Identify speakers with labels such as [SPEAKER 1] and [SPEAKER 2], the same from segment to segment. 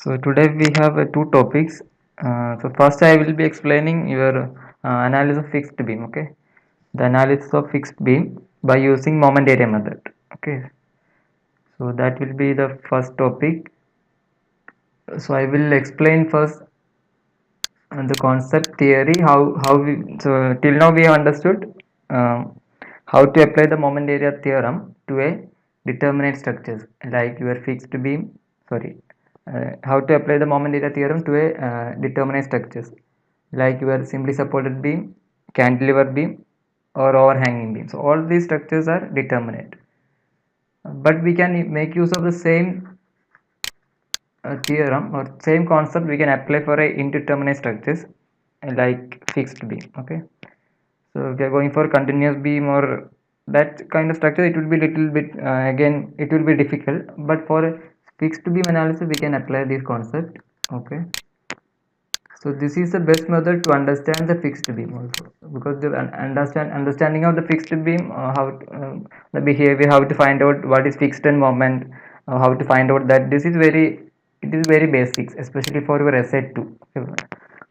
[SPEAKER 1] So today we have two topics. So first I will be explaining your analysis of fixed beam. Okay, the analysis of fixed beam by using moment area method. Okay, so that will be the first topic. So I will explain first the concept theory. How we so till now we have understood um, how to apply the moment area theorem to a determinate structures like your fixed beam. Sorry, how to apply the moment area theorem to a determinate structures like your simply supported beam, cantilever beam, or overhanging beam. So all these structures are determinate, but we can make use of the same theorem or same concept we can apply for a indeterminate structures like fixed beam. Okay, so if you are going for continuous beam or that kind of structure, it will be little bit again it will be difficult, but for a fixed beam analysis we can apply this concept. Okay, so this is the best method to understand the fixed beam also, because the understanding of the fixed beam, the behavior, how to find out what is fixed and moment, how to find out that, this is very, it is very basics, especially for your essay 2.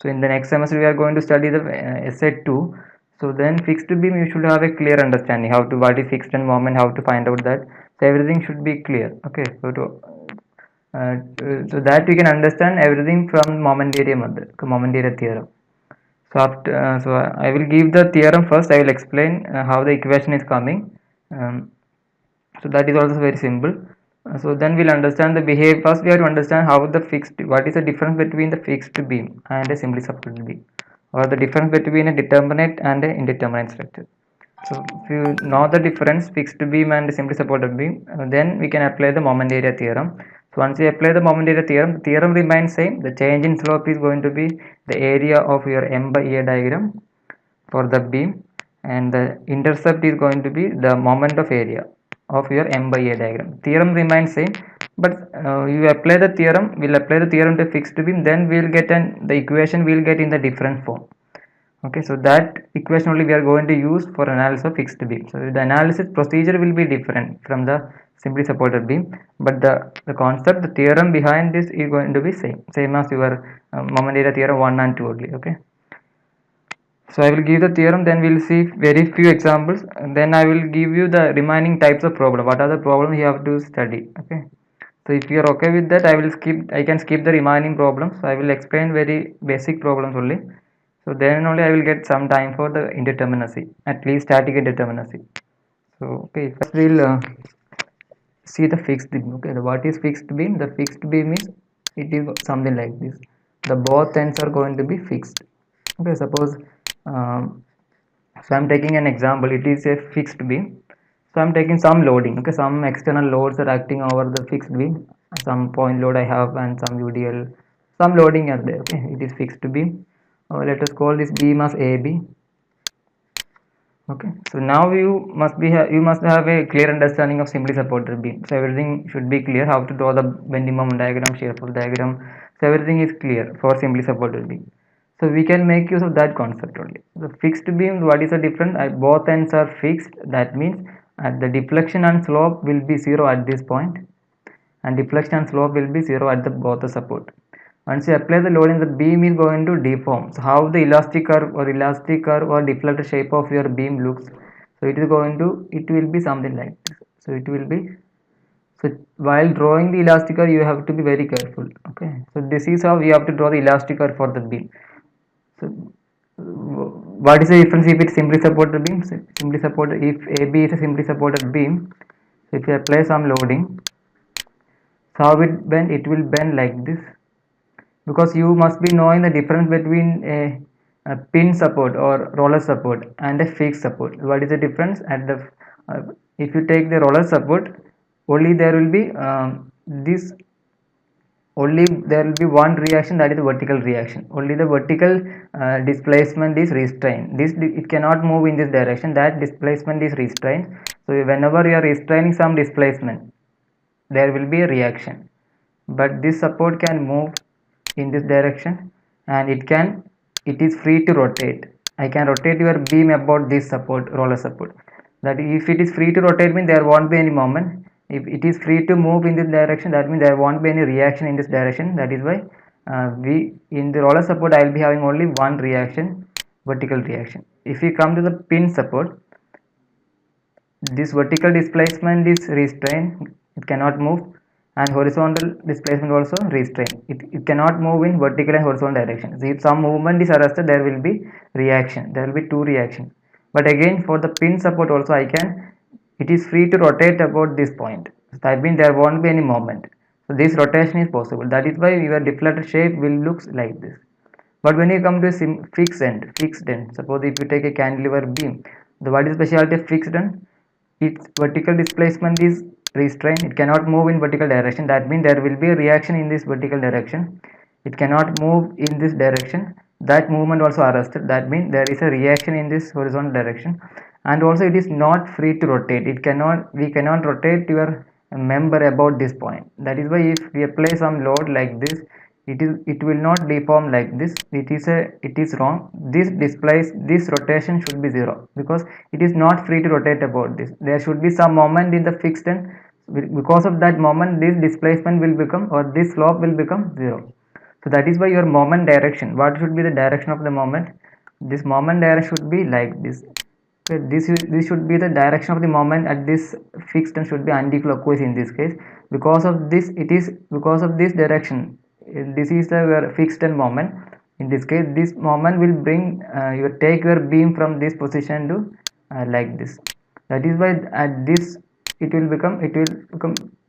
[SPEAKER 1] So in the next semester we are going to study the essay 2. So then fixed beam you should have a clear understanding how to, what is fixed and moment, how to find out that. So everything should be clear. Okay, so that we can understand everything from moment area method, moment area theorem. So I will give the theorem first. I will explain how the equation is coming. Um, so that is also very simple. So then we'll understand the behavior. First, we have to understand how the fixed. What is the difference between the fixed beam and a simply supported beam, or the difference between a determinate and an indeterminate structure. So if you know the difference, fixed beam and simply supported beam, then we can apply the moment area theorem. So once you apply the moment area theorem, the theorem remains same. The change in slope is going to be the area of your M by A diagram for the beam, and the intercept is going to be the moment of area of your M by A diagram. Theorem remains same, but you apply the theorem. We'll apply the theorem to fixed beam. Then we'll get the equation. We'll get in the different form. Okay, so that equation only we are going to use for analysis of fixed beam. So the analysis procedure will be different from the simply supported beam, but the concept, the theorem behind this is going to be same as your moment area theorem 1 and 2 only. Okay, so I will give the theorem, then we'll see very few examples, and then I will give you the remaining types of problem, what are the problems you have to study. Okay, so if you are okay with that, I can skip the remaining problems. So I will explain very basic problems only. So then only I will get some time for the indeterminacy, at least static indeterminacy. So okay, first we'll see the fixed beam. Okay, what is fixed beam? The fixed beam is, it is something like this. The both ends are going to be fixed. Okay, suppose so I'm taking an example. It is a fixed beam. So I'm taking some loading. Okay, some external loads are acting over the fixed beam. Some point load I have and some UDL. Some loading are there. Okay, it is fixed beam. Let us call this beam as AB. Okay, so now you must have a clear understanding of simply supported beam. So everything should be clear. How to draw the bending moment diagram, shear force diagram. So everything is clear for simply supported beam. So we can make use of that concept only. The fixed beam, what is the difference? Both ends are fixed. That means the deflection and slope will be zero at this point, and deflection and slope will be zero at the both the support. Once you apply the load in, the beam is going to deform. So how the elastic curve or deflected shape of your beam looks, so it will be something like this. So it will be, so while drawing the elastic curve you have to be very careful. Okay, so this is how you have to draw the elastic curve for the beam. So what is the difference if it's simply supported beam? Simply supported, if AB is a simply supported beam, so if you apply some loading, so how it will bend like this, because you must be knowing the difference between a pin support or roller support and a fixed support. What is the difference? At the if you take the roller support, only there will be this only there will be one reaction, that is the vertical reaction. Only the vertical displacement is restrained. It cannot move in this direction, that displacement is restrained. So whenever you are restraining some displacement, there will be a reaction, but this support can move in this direction, and it is free to rotate. I can rotate your beam about this support, roller support. That if it is free to rotate means there won't be any moment. if it is free to move in this direction, that means there won't be any reaction in this direction. That is why we in the roller support I will be having only one reaction, vertical reaction. If we come to the pin support, this vertical displacement is restrained, it cannot move, and horizontal displacement also restrained. It cannot move in vertical and horizontal directions. If some movement is arrested, there will be reaction. There will be two reactions. But again, for the pin support also, it is free to rotate about this point. So that means there won't be any moment. So this rotation is possible. That is why your deflected shape will look like this. But when you come to fixed end, suppose if you take a cantilever beam, what is the specialty of fixed end? Its vertical displacement is restrained. It cannot move in vertical direction. That means there will be a reaction in this vertical direction. It cannot move in this direction. That movement also arrested. That means there is a reaction in this horizontal direction. And also it is not free to rotate. We cannot rotate your member about this point. That is why if we apply some load like this, it will not deform like this. It is wrong. This rotation should be zero, because it is not free to rotate about this. There should be some moment in the fixed end. Because of that moment, this displacement will become, or this slope will become zero. So that is why your moment direction, what should be the direction of the moment? This moment direction should be like this. So this should be the direction of the moment at this fixed and should be anti-clockwise in this case. Because of this, it is because of this direction. This is the fixed end moment. In this case, this moment will bring take your beam from this position to like this. That is why at this it will become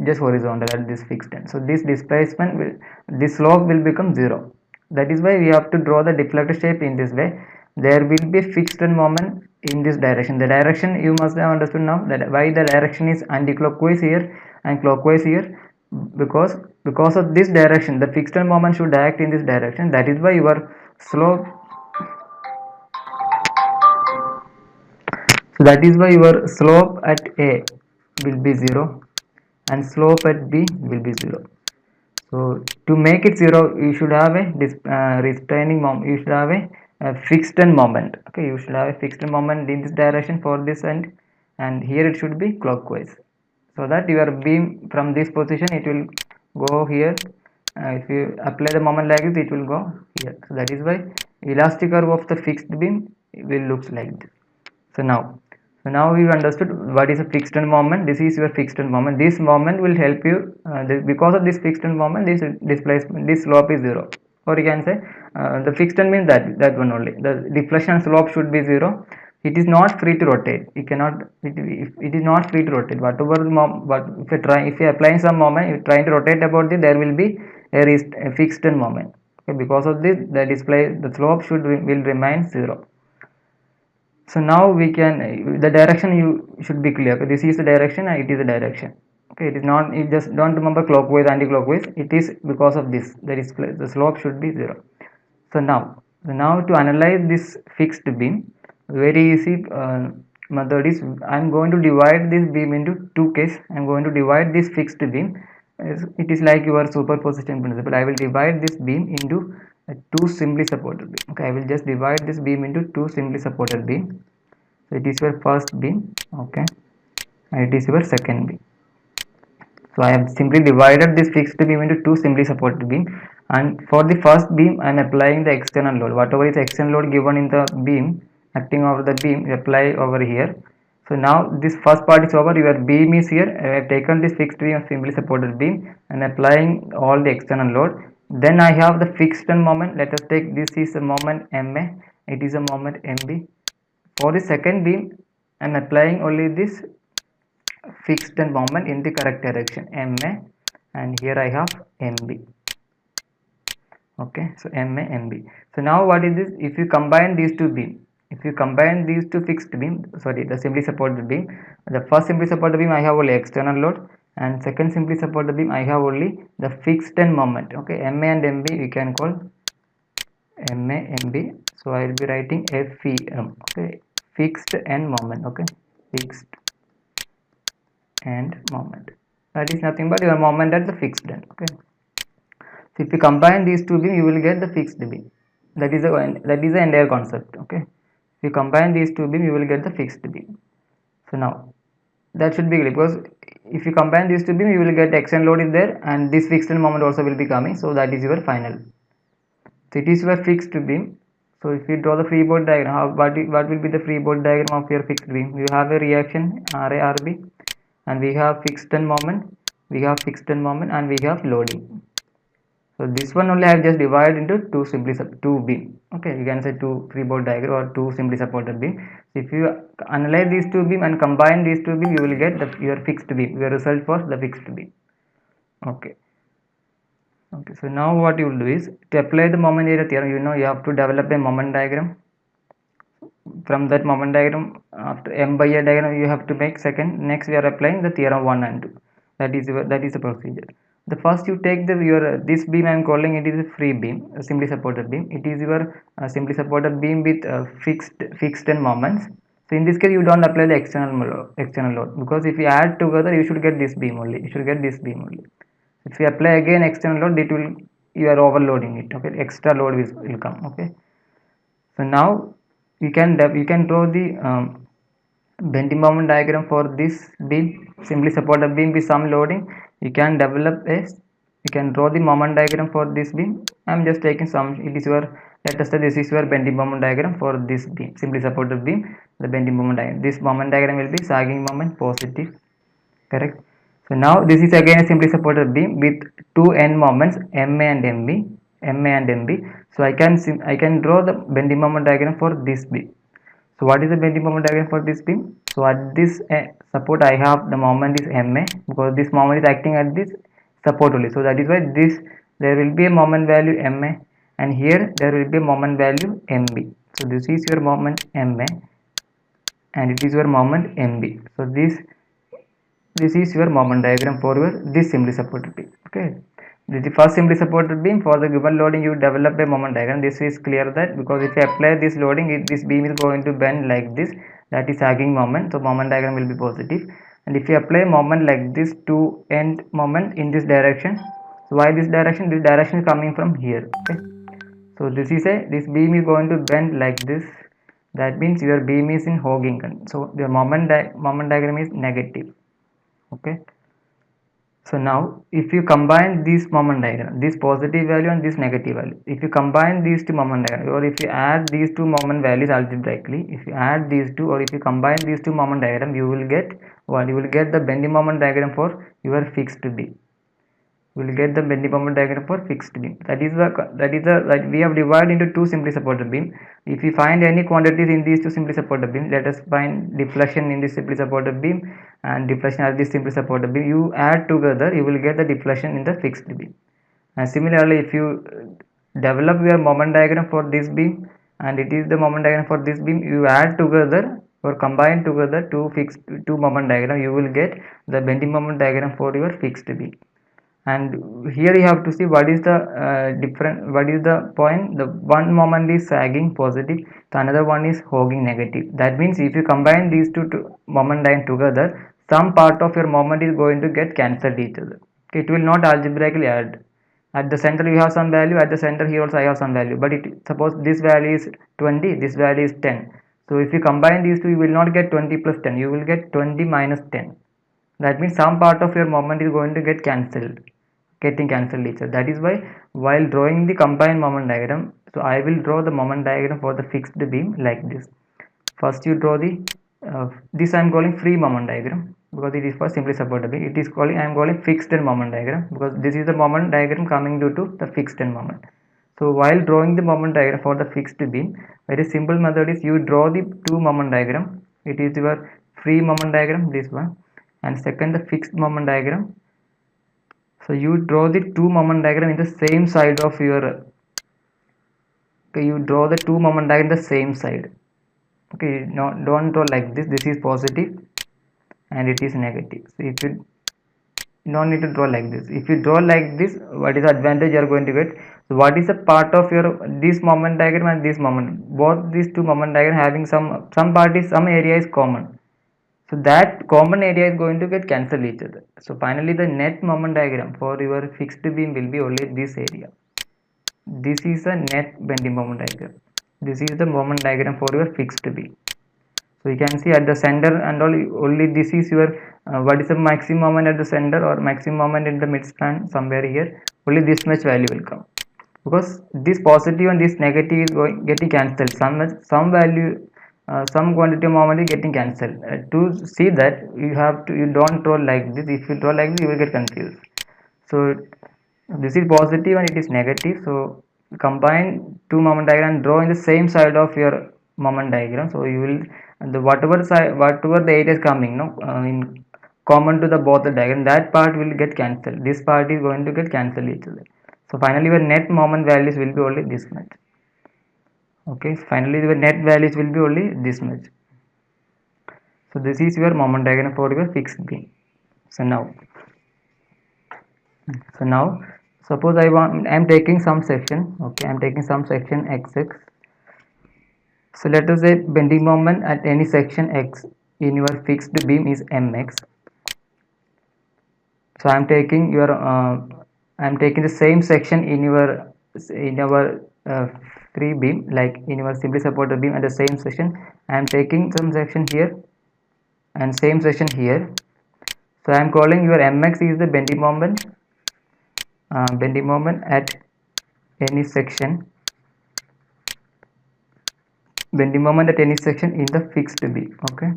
[SPEAKER 1] just horizontal at this fixed end. So this slope will become zero. That is why we have to draw the deflected shape in this way. There will be fixed end moment in this direction. The direction you must have understood now, that why the direction is anti-clockwise here and clockwise here, because of this direction the fixed end moment should act in this direction. That is why your slope, so that is why your slope at A will be 0 and slope at B will be 0. So to make it 0, you should have a restraining moment. You should have a fixed end moment. Okay, you should have a fixed end moment in this direction for this end, and here it should be clockwise. So that your beam from this position, it will go here. If you apply the moment like this, it will go here. So that is why elastic curve of the fixed beam will looks like this. So now you understood what is a fixed end moment. This is your fixed end moment. This moment will help you because of this fixed end moment, this displacement, this slope is 0. Or you can say the fixed end means that one only. The deflection slope should be 0. It is not free to rotate. It is not free to rotate. Whatever but if you applying some moment, if trying to rotate about this, there will be a fixed end moment. Okay, because of this, the slope will remain 0. So now we can, the direction you should be clear. Okay, this is the direction and it is the direction. Okay, it is not, you just don't remember clockwise, anti-clockwise. It is because of this, the slope should be 0. So now to analyze this fixed beam, very easy method is, I'm going to divide this beam into two cases. I'm going to divide this fixed beam. It is like your superposition principle. I will divide this beam into two simply supported beam. Okay, I will just divide this beam into two simply supported beam. So it is your first beam. Okay, and it is your second beam. So I have simply divided this fixed beam into two simply supported beam, and for the first beam I am applying the external load. Whatever is external load given in the beam, acting over the beam, apply over here. So now this first part is over, your beam is here. I have taken this fixed beam of simply supported beam and applying all the external load. Then I have the fixed end moment. Let us take this is a moment MA, it is a moment MB. For the second beam I am applying only this fixed end moment in the correct direction MA, and here I have MB. Okay, so MA, MB. So now what is this? If you combine these two beam, if you combine these two fixed beam, sorry, the simply supported beam, the first simply supported beam I have only external load, and second simply supported beam I have only the fixed end moment. Okay, MA and MB we can call MA, MB. So I will be writing FEM. Okay, fixed end moment. Okay, fixed end moment. That is nothing but your moment at the fixed end. Okay. So if you combine these two beam, you will get the fixed beam. That is the entire concept. Okay. If you combine these two beam, you will get the fixed beam. So now that should be clear, because if you combine these two beam, you will get external load is there, and this fixed moment also will be coming. So that is your final. So it is your fixed beam. So if you draw the free body diagram, what will be the free body diagram of your fixed beam? You have a reaction RA RB, and we have fixed moment, and we have loading. So this one only I have just divided into two beam. Okay, you can say two free body diagram or two simply supported beam. So if you analyze these two beam and combine these two beam, you will get your fixed beam, your result for the fixed beam. Okay. Okay, so now what you will do is, to apply the moment area theorem, you have to develop a moment diagram. From that moment diagram, after M by A diagram, you have to make second. Next, we are applying the theorem 1 and 2. That is the procedure. The first you take this beam, I am calling it is a free beam, a simply supported beam. It is your simply supported beam with fixed and moments. So in this case, you don't apply the external load, because if you add together, you should get this beam only. You should get this beam only. If you apply again external load, you are overloading it. Okay, extra load will come. Okay, so now you can draw the bending moment diagram for this beam, simply support a beam with some loading. You can draw the moment diagram for this beam. I am just taking some. It is your, let us say this is your bending moment diagram for this beam, simply supported beam. The bending moment diagram, this moment diagram will be sagging moment positive, correct? So now this is again a simply supported beam with two end moments, MA and MB. So I can draw the bending moment diagram for this beam. So what is the bending moment diagram for this beam? So at this support, I have the moment is MA, because this moment is acting at this support only. So that is why there will be a moment value MA, and here there will be a moment value MB. So this is your moment MA, and it is your moment MB. So this is your moment diagram for this simply supported beam. Okay, this is the first simply supported beam. For the given loading, you develop a moment diagram. This is clear that, because if you apply this loading, this beam is going to bend like this, that is sagging moment. So moment diagram will be positive. And if you apply moment like this to end moment in this direction, so why this direction? This direction is coming from here. Okay, so this beam is going to bend like this. That means your beam is in hogging. So the moment diagram is negative. Okay, so now if you combine this moment diagram, this positive value and this negative value, if you combine these two moment diagram, or if you add these two moment values algebraically, if you add these two, or if you combine these two moment diagram, you will get what? You will get the bending moment diagram for your fixed beam. We will get the bending moment diagram for fixed beam. That we have divided into two simply supported beam. If you find any quantities in these two simply supported beam, let us find deflection in this simply supported beam and deflection at this simply supported beam. You add together, you will get the deflection in the fixed beam. And similarly, if you develop your moment diagram for this beam, and it is the moment diagram for this beam, you add together or combine together two moment diagram, you will get the bending moment diagram for your fixed beam. And here you have to see what is the what is the point. The one moment is sagging positive, the another one is hogging negative. That means if you combine these two moment diagram together, some part of your moment is going to get cancelled each other. Okay, it will not algebraically add. At the center you have some value, at the center here also I have some value, but suppose this value is 20, this value is 10. So if you combine these two, you will not get 20 plus 10, you will get 20 minus 10. That means some part of your moment is going to getting cancelled each other. That is why while drawing the combined moment diagram, so I will draw the moment diagram for the fixed beam like this. First you draw the this I am calling free moment diagram, because it is for simply supported beam. It is calling, I am calling fixed end moment diagram, because this is the moment diagram coming due to the fixed end moment. So while drawing the moment diagram for the fixed beam, very simple method is you draw the two moment diagram. It is your free moment diagram, this one, and second the fixed moment diagram. So you draw the two moment diagram in the same side of your, okay, you draw the two moment diagram in the same side. Okay, no, don't draw like this is positive and it is negative. So if you don't need to draw like this, if you draw like this, what is the advantage you are going to get? So what is the part of your this moment diagram and this moment, both these two moment diagram having some part is, some area is common. So that common area is going to get cancelled each other. So finally the net moment diagram for your fixed beam will be only this area. This is a net bending moment diagram. This is the moment diagram for your fixed beam. So you can see at the center and all, only this is your what is the maximum moment at the center or maximum moment in the midspan somewhere here, only this much value will come, because this positive and this negative is getting cancelled, some value, some quantity of moment is getting cancelled. To see that, you have to, you don't draw like this. If you draw like this, you will get confused. So this is positive and it is negative, so combine two moment diagram, draw in the same side of your moment diagram. So you will, the whatever side, whatever the area is coming, no, in common to the both the diagram, that part will get cancelled, this part is going to get cancelled each other. So finally your net moment values will be only this much. Okay, finally the net values will be only this much. So this is your moment diagram for your fixed beam. So now suppose I'm taking some section. Okay, I'm taking some section xx. So let us say bending moment at any section x in your fixed beam is mx. So I'm taking the same section in our free beam, like in your simply supported beam. At the same section, I'm taking some section here and same section here. So I'm calling your mx is the bending moment at any section, bending moment at any section in the fixed beam. Okay,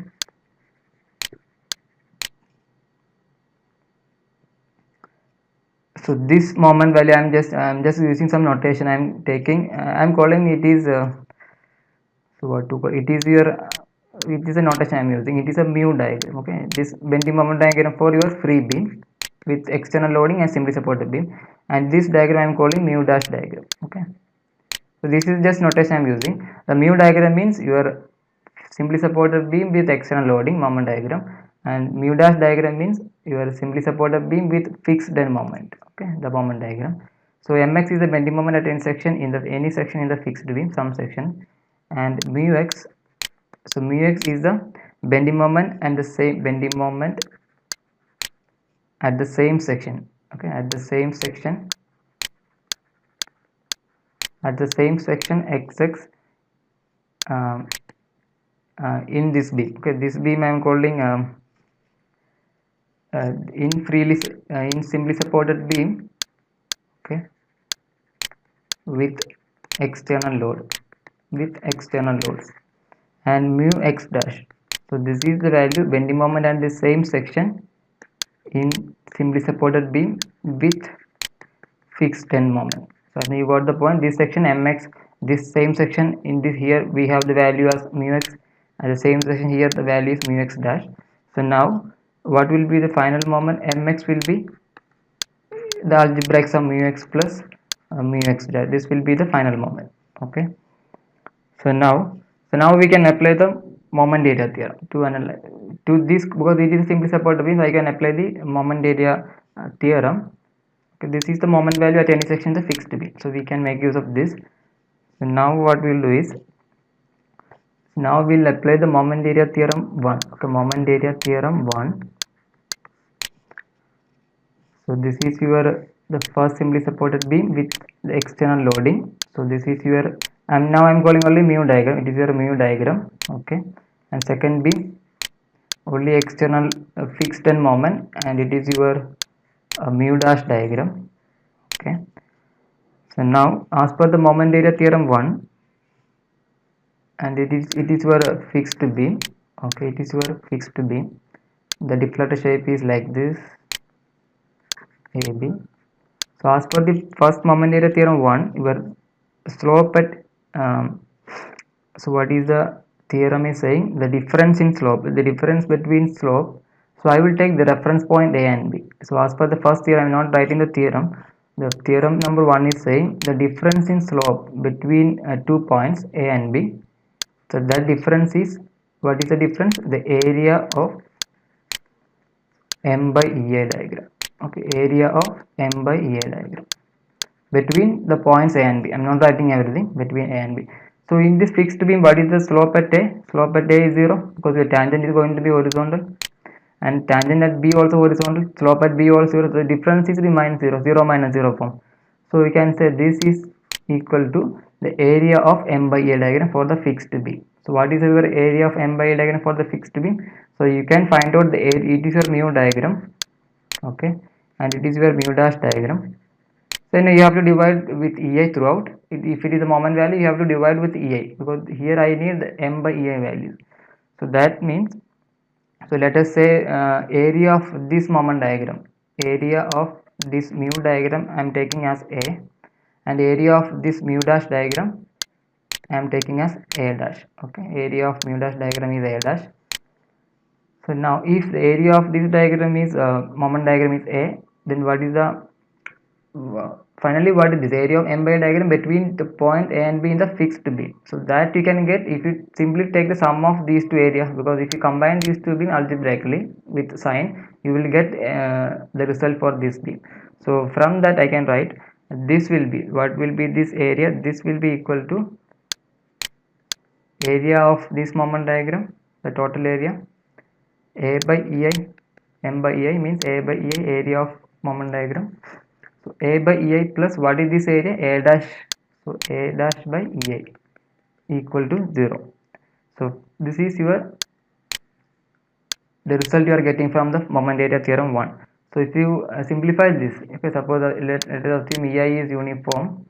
[SPEAKER 1] so this moment value, I'm just using some notation. I'm taking, I'm calling it is so what to call it, is your it is a notation I'm using. It is a mu diagram. Okay, this bending moment diagram for your free beam with external loading and simply supported beam, and this diagram I'm calling mu dash diagram. Okay, so this is just notation I'm using. The mu diagram means your simply supported beam with external loading moment diagram, and mu dash diagram means your simply supported beam with fixed end moment. Okay, the moment diagram. So mx is the bending moment at any section in the in the fixed beam, some section, and mu x, so mu x is the bending moment and the same bending moment at the same section. Okay, at the same section xx, um, in this beam. Okay, this beam I am calling in simply supported beam. Okay, with external loads, and mu x dash. So this is the value bending moment at the same section in simply supported beam with fixed end moment. So I think you got the point. This section mx, this same section in this, here we have the value as mu x, and the same section here the value is mu x dash. So now what will be the final moment? Mx will be the algebraic sum mu x plus mu x dash. This will be the final moment. Okay, so now we can apply the moment area theorem to analyze to this, because it is simply supported beam. I can apply the moment area theorem. Okay, this is the moment value at any section in the fixed beam, so we can make use of this. So now what we'll do is, now we'll apply the moment area theorem 1. Okay, moment area theorem 1. So this is your the first simply supported beam with the external loading. So this is your, now I'm calling only mu diagram. It is your mu diagram. Okay, and second beam only external fixed end moment, and it is your mu dash diagram. Okay, so now as per the moment area theorem 1, and it is your fixed beam. Okay, it is your fixed beam. The deflector shape is like this, AB. So as per the first moment area theorem 1, your slope at so what is the theorem is saying? The difference in slope, the difference between slope. So I will take the reference point A and B. So as per the first theorem, I am not writing the theorem. The theorem number 1 is saying the difference in slope between 2 points A and B. So that difference is, what is the difference? The area of M by EA diagram. Okay, area of M by EA diagram between the points A and B. I am not writing everything, between A and B. So in this fixed beam, what is the slope at A? Slope at A is 0, because the tangent is going to be horizontal, and tangent at B also horizontal. Slope at B also 0. So the difference is minus 0, 0 minus 0 form. So we can say this is equal to the area of M by A diagram for the fixed beam. So what is your area of M by A diagram for the fixed beam? So you can find out the area, it is your mu diagram, okay, and it is your mu dash diagram. Then you have to divide with EI throughout. If it is a moment value, you have to divide with EI, because here I need the M by EI values. So that means, so let us say area of this moment diagram, area of this mu diagram I am taking as A, and area of this mu dash diagram I am taking as A dash. Okay, area of mu dash diagram is A dash. So now if the area of this diagram is moment diagram is A, then what is the finally what is this area of M by diagram between the point A and B in the fixed beam? So that you can get if you simply take the sum of these two areas, because if you combine these two beams algebraically with sign, you will get the result for this beam. So from that I can write this will be, what will be this area, this will be equal to area of this moment diagram, the total area, A by EI, M by EI means A by EI, area of moment diagram. So A by EI plus what is this area? A dash. So A dash by EI equal to 0. So this is your the result you are getting from the moment area theorem 1. So if you simplify this, okay, suppose let us assume EI is uniform,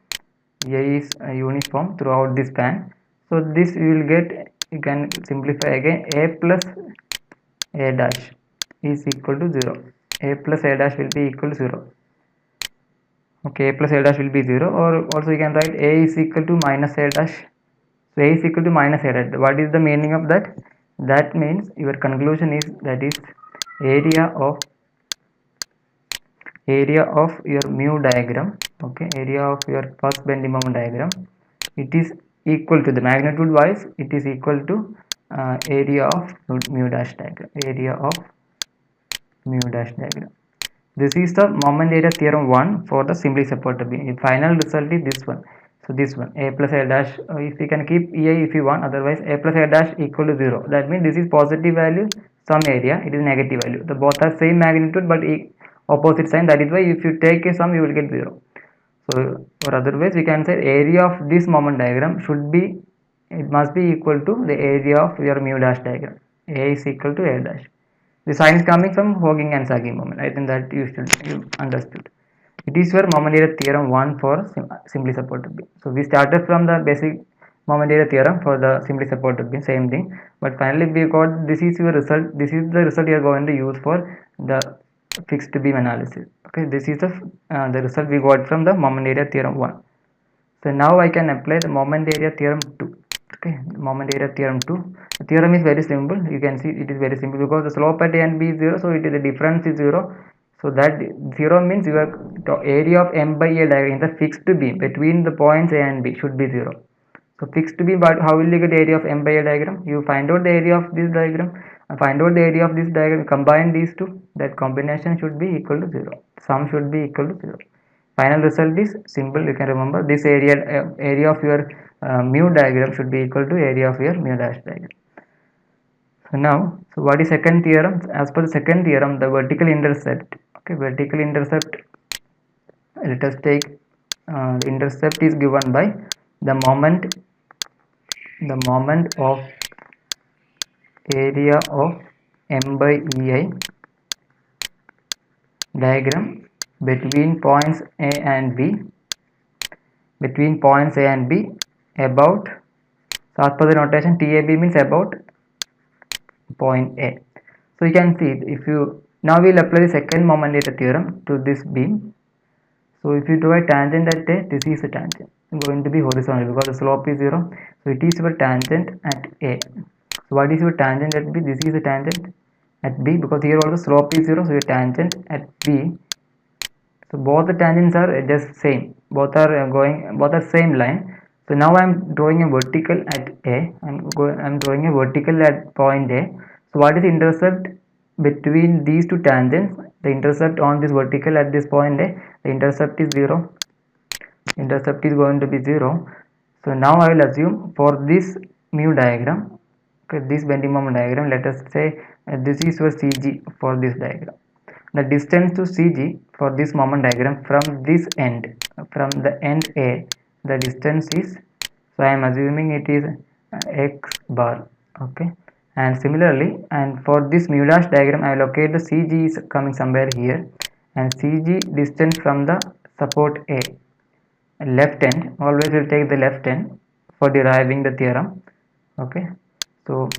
[SPEAKER 1] EI is uniform throughout this span. So this you will get, you can simplify again, A plus A dash is equal to 0. A plus A dash will be equal to 0. Okay, A plus A dash will be 0, or also you can write A is equal to minus A dash. So A is equal to minus A dash. What is the meaning of that? That means your conclusion is, that is area of your mu diagram, okay, area of your first bending moment diagram, it is equal to, the magnitude wise it is equal to area of mu dash diagram, area of mu dash diagram. This is the moment area theorem 1 for the simply supported beam. The final result is this one. So this one, A plus A dash, if you can keep EI if you want, otherwise A plus A dash equal to 0. That means this is positive value, some area, it is negative value. The both are same magnitude but opposite sign. That is why if you take a sum, you will get 0. So, or otherwise we can say area of this moment diagram should be, it must be equal to the area of your mu dash diagram. A is equal to A dash. The sign is coming from Hawking and Sagging moment. I think that you understood. It is your moment area theorem 1 for simply supported beam. So we started from the basic moment area theorem for the simply supported beam, same thing. But finally we got, this is your result. This is the result you are going to use for the fixed beam analysis. Okay, this is the result we got from the moment area theorem 1. So now I can apply the moment area theorem 2. Okay, moment area theorem 2. The theorem is very simple. You can see it is very simple because the slope at A and B is 0, so it is, the difference is 0. So that 0 means your area of M by A diagram in the fixed beam between the points A and B should be 0. So fixed beam, but how will you get the area of M by A diagram? You find out the area of this diagram and find out the area of this diagram, combine these two, that combination should be equal to 0. Sum should be equal to 0. Final result is simple, you can remember this area of your mu diagram should be equal to area of your mu dash diagram. So now, so what is second theorem? As per the second theorem, the vertical intercept, okay, vertical intercept, let us take the intercept is given by the moment of area of M by EI diagram between points A and B, about, so as per the notation, TAB means about point A. So you can see, if you, now we will apply the second moment area theorem to this beam. So if you draw a tangent at A, this is a tangent going to be horizontal because the slope is 0. So it is your tangent at A. So what is your tangent at B? This is a tangent at B because here also slope is 0. So your tangent at B. So both the tangents are just same. Both are same line. So now I am drawing a vertical at A. I am drawing a vertical at point A. So what is the intercept between these two tangents? The intercept on this vertical at this point A, the intercept is 0. Intercept is going to be 0. So now I will assume for this mu diagram, okay, this bending moment diagram, let us say this is your CG for this diagram. The distance to CG for this moment diagram from this end, from the end A, the distance is, so I am assuming it is x bar. Okay, and similarly, and for this mu dash diagram, I locate the CG is coming somewhere here, and CG distance from the support A. Left end, always will take the left end for deriving the theorem. Okay, so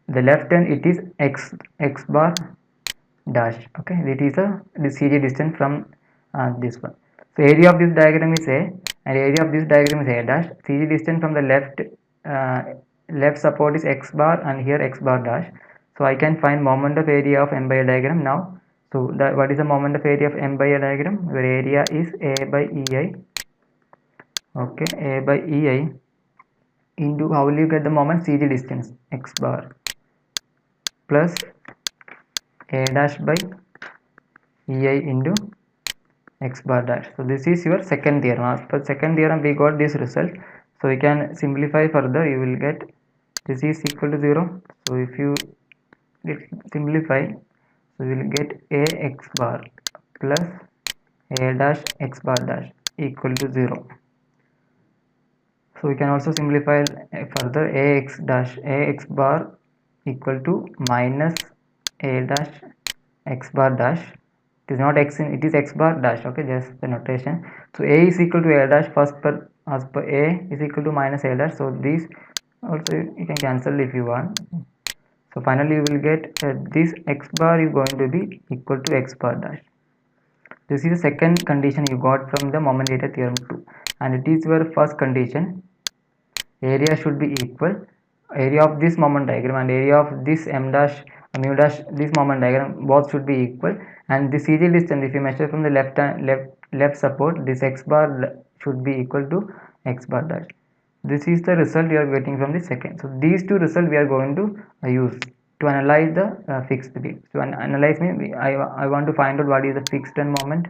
[SPEAKER 1] the left end it is x bar dash. Okay, it is the CG distance from this one. So area of this diagram is A, and area of this diagram is A dash. CG distance from the left support is x bar, and here x bar dash. So I can find moment of area of M by A diagram now. So that what is the moment of area of M by A diagram? Where area is A by EI. Okay, A by EI into, how will you get the moment? CG distance x bar plus A dash by EI into x bar dash. So this is your second theorem. As per second theorem we got this result, so we can simplify further. You will get this is equal to 0. So if you simplify, so you will get a x bar plus a dash x bar dash equal to 0. So we can also simplify further. Ax bar equal to minus a dash x bar dash. It is not x in, it is x bar dash. Okay, just the notation. So a is equal to a dash first, per as per a is equal to minus a dash. So these also you can cancel if you want. So finally you will get this x bar is going to be equal to x bar dash. This is the second condition you got from the moment data theorem 2, and it is your first condition. Area should be equal. Area of this moment diagram and area of this m dash mu dash, this moment diagram, both should be equal. And the CG distance, if you measure from the left support, this x bar should be equal to x bar dash. This is the result you are getting from the second. So these two results we are going to use to analyze the fixed beam. So analyze means I want to find out what is the fixed end moment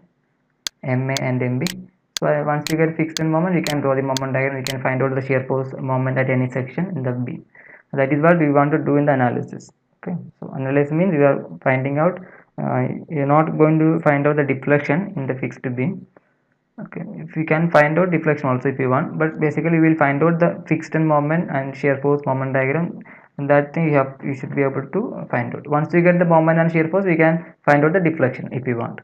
[SPEAKER 1] MA and MB. So once we get fixed end moment, we can draw the moment diagram. We can find out the shear force moment at any section in the beam. That is what we want to do in the analysis. Okay. So analysis means we are finding out. You're not going to find out the deflection in the fixed beam. Okay, if we can find out deflection also if you want, but basically we will find out the fixed end moment and shear force moment diagram, and that thing you should be able to find out. Once we get the moment and shear force, we can find out the deflection if you want.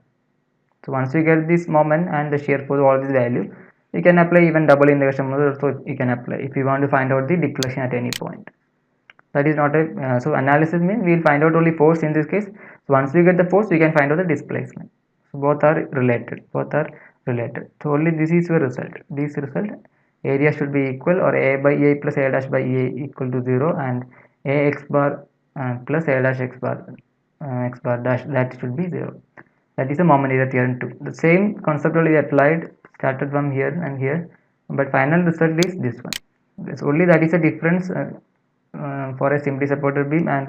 [SPEAKER 1] So once you get this moment and the shear force, all this value, you can apply even double integration method also you can apply if you want to find out the deflection at any point. That is not a so analysis means we will find out only force in this case. So once we get the force, we can find out the displacement. So both are related. So only this is your result. This result, area should be equal, or a by a plus a dash by a equal to 0, and a x bar plus a dash x bar dash, that should be 0. That is the moment area theorem 2. The same concept will be applied, started from here and here, but final result is this one. It's only that is a difference for a simply supported beam and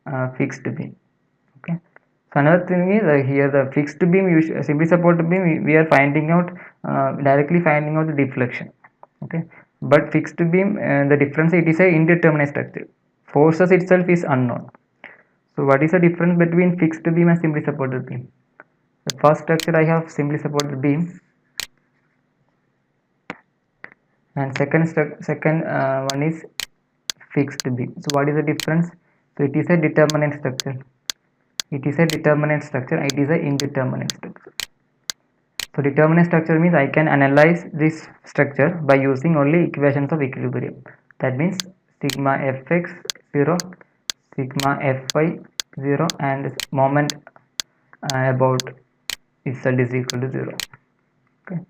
[SPEAKER 1] a fixed beam. Okay. So another thing is here the fixed beam, simply supported beam, we are finding out directly finding out the deflection. Okay. But fixed beam, the difference, it is a indeterminate structure. Forces itself is unknown. So what is the difference between fixed beam and simply supported beam? The first structure I have simply supported beam, and second one is fixed beam. So what is the difference? So it is a determinate structure. It is a determinate structure. It is a indeterminate structure. So determinate structure means I can analyze this structure by using only equations of equilibrium. That means sigma fx 0, sigma fy 0, and moment about z is equal to 0. Okay.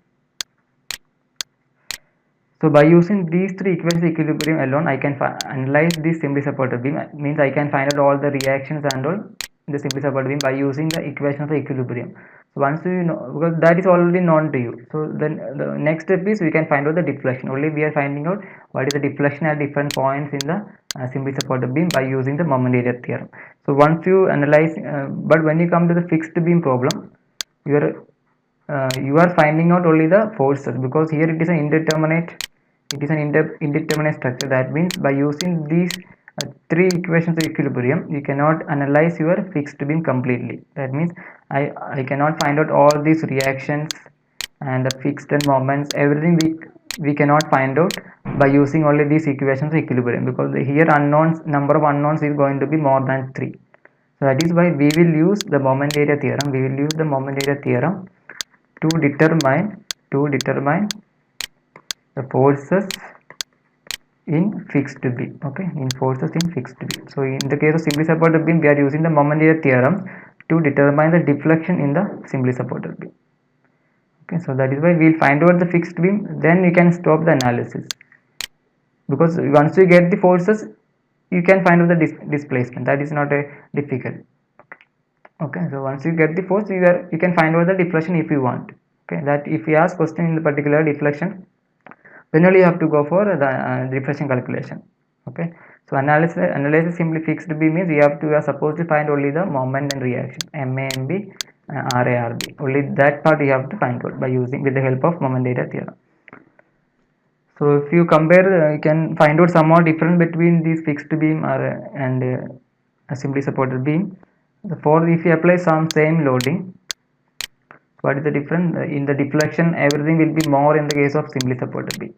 [SPEAKER 1] So by using these three equations of equilibrium alone, I can analyze this simply supported beam. Means I can find out all the reactions and all in the simply supported beam by using the equation of the equilibrium. So once you know, because that is already known to you, so then the next step is we can find out the deflection. Only we are finding out what is the deflection at different points in the simply supported beam by using the moment area theorem. So once you analyze, but when you come to the fixed beam problem, you are finding out only the forces, because here it is an indeterminate structure. That means by using these three equations of equilibrium, you cannot analyze your fixed beam completely. That means I cannot find out all these reactions and the fixed end moments, everything we cannot find out by using only these equations of equilibrium, because here unknowns, number of unknowns is going to be more than 3. So that is why we will use the moment area theorem. We will use the moment area theorem to determine the forces in fixed beam. Okay, in forces in fixed beam. So in the case of simply supported beam, we are using the moment area theorem to determine the deflection in the simply supported beam. Okay, so that is why we'll find out the fixed beam, then you can stop the analysis, because once you get the forces, you can find out the displacement. That is not a difficult. Okay, so once you get the force, you can find out the deflection if you want. Okay, that if you ask question in the particular deflection, then only you have to go for the deflection calculation. Okay, so analysis simply fixed beam means you are supposed to find only the moment and reaction, MAMB, RARB. Only that part you have to find out by using with the help of moment area theorem. So if you compare, you can find out some more difference between these fixed beam and a simply supported beam. For if you apply some same loading, what is the difference? In the deflection, everything will be more in the case of simply supported beam.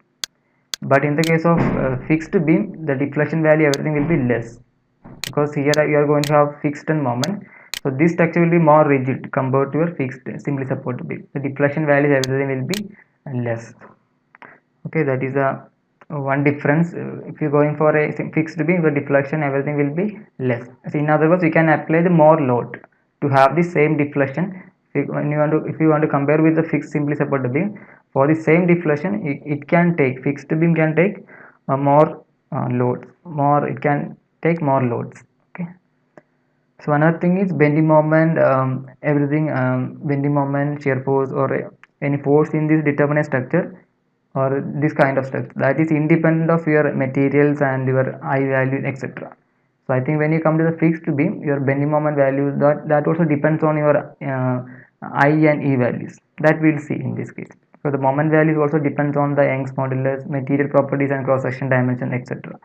[SPEAKER 1] But in the case of fixed beam, the deflection value, everything will be less, because here you are going to have fixed and moment. So this structure will be more rigid compared to your fixed simply supported beam. The deflection value, everything will be less. Okay, that is a one difference. If you're going for a fixed beam, the deflection, everything will be less. So in other words, you can apply the more load to have the same deflection. If you want to compare with the fixed simply supported beam, for the same deflection, it can take, fixed beam can take more loads, more, it can take more loads. Okay, so another thing is bending moment, everything, bending moment, shear force, or any force in this determinate structure, or this kind of structure, that is independent of your materials and your I value, etc. So I think when you come to the fixed beam, your bending moment value, that also depends on your I and E values, that we'll see in this case. So the moment values also depends on the Young's modulus, material properties, and cross section dimension, etc.